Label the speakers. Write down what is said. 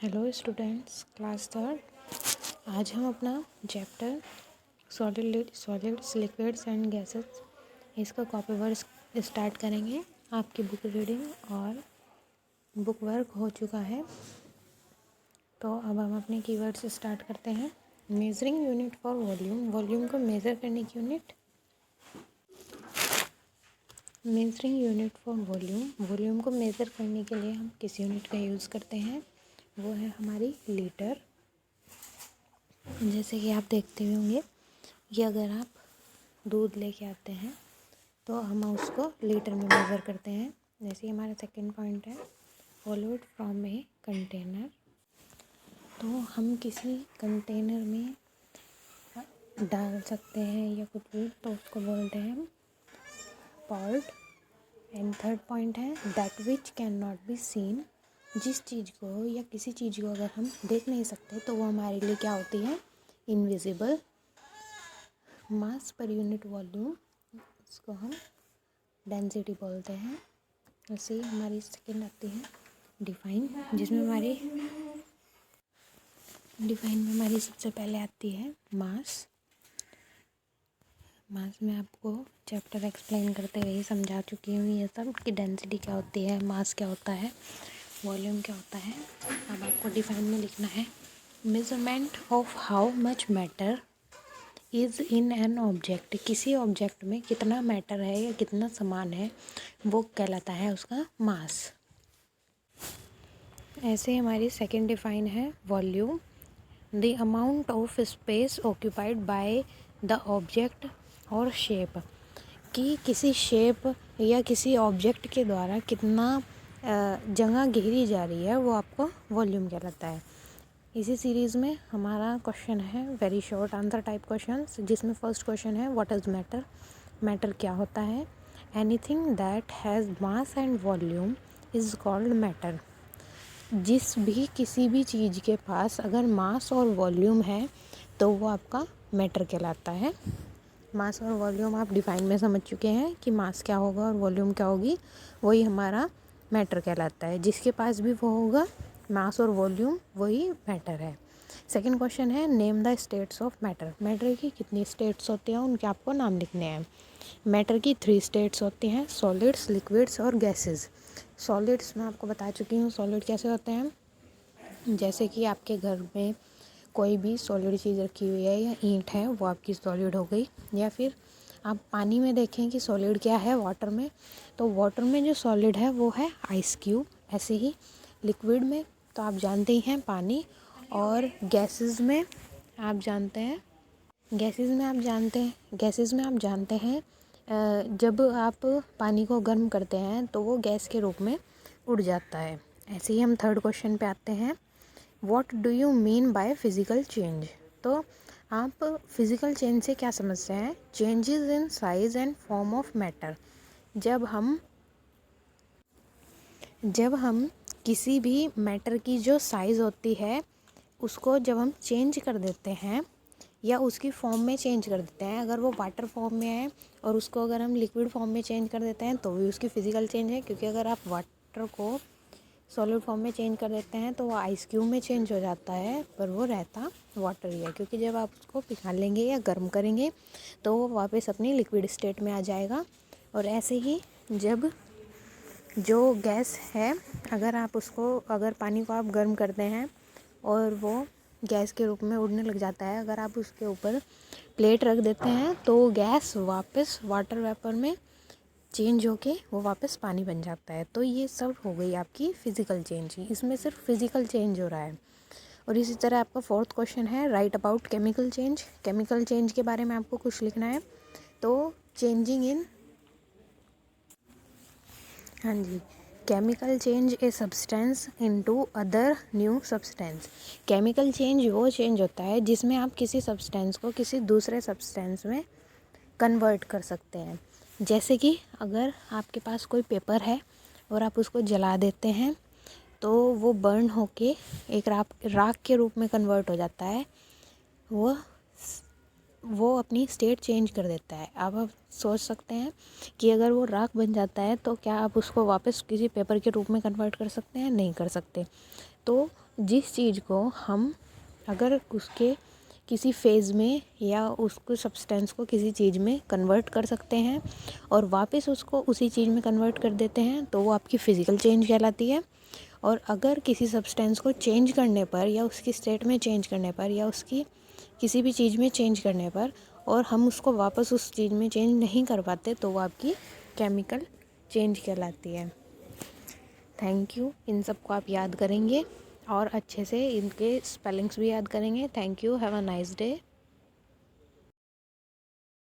Speaker 1: Hello students, class third. आज हम अपना chapter solids liquids and gases इसका कॉपी वर्क स्टार्ट करेंगे। आपकी बुक रीडिंग और बुक वर्क हो चुका है, तो अब हम अपने कीवर्ड्स स्टार्ट करते हैं। Measuring unit for volume, volume को मेज़र करने की unit. Measuring unit for volume, volume को मेज़र करने के लिए हम किस यूनिट का यूज़ करते हैं, वो है हमारी लीटर। जैसे कि आप देखते होंगे कि अगर आप दूध लेके आते हैं तो हम उसको लीटर में मेज़र करते हैं। जैसे हमारा सेकंड पॉइंट है फॉलोड फ्रॉम ए कंटेनर, तो हम किसी कंटेनर में डाल सकते हैं या कुछ भी, तो उसको बोलते हैं पॉट। एंड थर्ड पॉइंट है that which can not be seen, जिस चीज़ को या किसी चीज़ को अगर हम देख नहीं सकते तो वो हमारे लिए क्या होती है, इनविजिबल। मास पर यूनिट वॉल्यूम, इसको हम डेंसिटी बोलते हैं। ऐसे ही हमारी सेकेंड आती है डिफाइन, जिसमें डिफाइन में हमारी सबसे पहले आती है मास। मास में आपको चैप्टर एक्सप्लेन करते हुए ही समझा चुकी हूँ ये सब कि डेंसिटी क्या होती है, मास क्या होता है, वॉल्यूम क्या होता है। अब आपको डिफाइन में लिखना है measurement of how much matter is in an object, किसी ऑब्जेक्ट में कितना मैटर है या कितना सामान है वो कहलाता है उसका मास। ऐसे हमारी सेकंड डिफाइन है volume, the amount of space occupied by the object और शेप, कि किसी शेप या किसी ऑब्जेक्ट के द्वारा कितना जगह घेरी जा रही है वो आपको वॉल्यूम कहलाता है। इसी सीरीज़ में हमारा क्वेश्चन है very short answer type questions, जिसमें फर्स्ट क्वेश्चन है व्हाट इज़ मैटर, मैटर क्या होता है। Anything that has mass and volume is called matter, किसी भी चीज़ के पास अगर मास और वॉल्यूम है तो वो आपका मैटर कहलाता है। मास और वॉल्यूम आप डिफाइन में समझ चुके हैं कि मास क्या होगा और वॉल्यूम क्या होगी, वही हमारा मैटर कहलाता है। जिसके पास भी वो होगा मास और वॉल्यूम, वही मैटर है। सेकंड क्वेश्चन है name the states of matter, matter की कितनी स्टेट्स होती हैं उनके आपको नाम लिखने हैं। मैटर की 3 स्टेट्स होती हैं, सॉलिड्स, लिक्विड्स और गैसेस। सॉलिड्स मैं आपको बता चुकी हूँ सॉलिड कैसे होते हैं। जैसे कि आपके घर में कोई भी सॉलिड चीज़ रखी हुई है या ईंट है, वो आपकी सॉलिड हो गई। या फिर आप पानी में देखें कि सॉलिड क्या है वाटर में, तो वाटर में जो सॉलिड है वो है आइस क्यूब। ऐसे ही लिक्विड में तो आप जानते ही हैं पानी, और गैसेस में आप जानते हैं जब आप पानी को गर्म करते हैं तो वो गैस के रूप में उड़ जाता है। ऐसे ही हम थर्ड क्वेश्चन पे आते हैं what do you mean by physical change, तो आप फिज़िकल चेंज से क्या समझते हैं। Changes in size and form of matter, जब हम किसी भी मैटर की जो साइज़ होती है उसको जब हम चेंज कर देते हैं या उसकी फॉर्म में चेंज कर देते हैं, अगर वो वाटर फॉर्म में है और उसको अगर हम लिक्विड फॉर्म में चेंज कर देते हैं तो भी उसकी फ़िज़िकल चेंज है। क्योंकि अगर आप वाटर को सॉलिड फॉर्म में चेंज कर देते हैं तो वो आइस क्यूब में चेंज हो जाता है, पर वो रहता वाटर ही है। क्योंकि जब आप उसको पिघालेंगे या गर्म करेंगे तो वो वापस अपनी लिक्विड स्टेट में आ जाएगा। और ऐसे ही जब जो गैस है, अगर पानी को आप गर्म करते हैं और वो गैस के रूप में उड़ने लग जाता है, अगर आप उसके ऊपर प्लेट रख देते हैं तो गैस वापस वाटर वेपर में चेंज होके वो वापस पानी बन जाता है। तो ये सब हो गई आपकी फ़िज़िकल चेंज, इसमें सिर्फ फ़िज़िकल चेंज हो रहा है। और इसी तरह आपका फोर्थ क्वेश्चन है right about chemical change, chemical change के बारे में आपको कुछ लिखना है। तो चेंजिंग इन, हाँ जी, chemical change a substance into other new substance. Chemical change वो चेंज होता है जिसमें आप किसी सब्सटेंस को किसी दूसरे सब्सटेंस में कन्वर्ट कर सकते हैं। जैसे कि अगर आपके पास कोई पेपर है और आप उसको जला देते हैं तो वो बर्न होके एक राख के रूप में कन्वर्ट हो जाता है, वो अपनी स्टेट चेंज कर देता है। अब आप सोच सकते हैं कि अगर वो राख बन जाता है तो क्या आप उसको वापस किसी पेपर के रूप में कन्वर्ट कर सकते हैं, नहीं कर सकते। तो जिस चीज़ को हम अगर उसके किसी फेज़ में या उसको सब्सटेंस को किसी चीज़ में कन्वर्ट कर सकते हैं और वापस उसको उसी चीज़ में कन्वर्ट कर देते हैं तो वो आपकी फ़िज़िकल चेंज कहलाती है। और अगर किसी सब्सटेंस को चेंज करने पर या उसकी स्टेट में चेंज करने पर या उसकी किसी भी चीज़ में चेंज करने पर और हम उसको वापस उस चीज़ में चेंज नहीं कर पाते तो वो आपकी केमिकल चेंज कहलाती है। Thank you. इन सब को आप याद करेंगे और अच्छे से इनके स्पेलिंग्स भी याद करेंगे। Thank you. Have a nice day.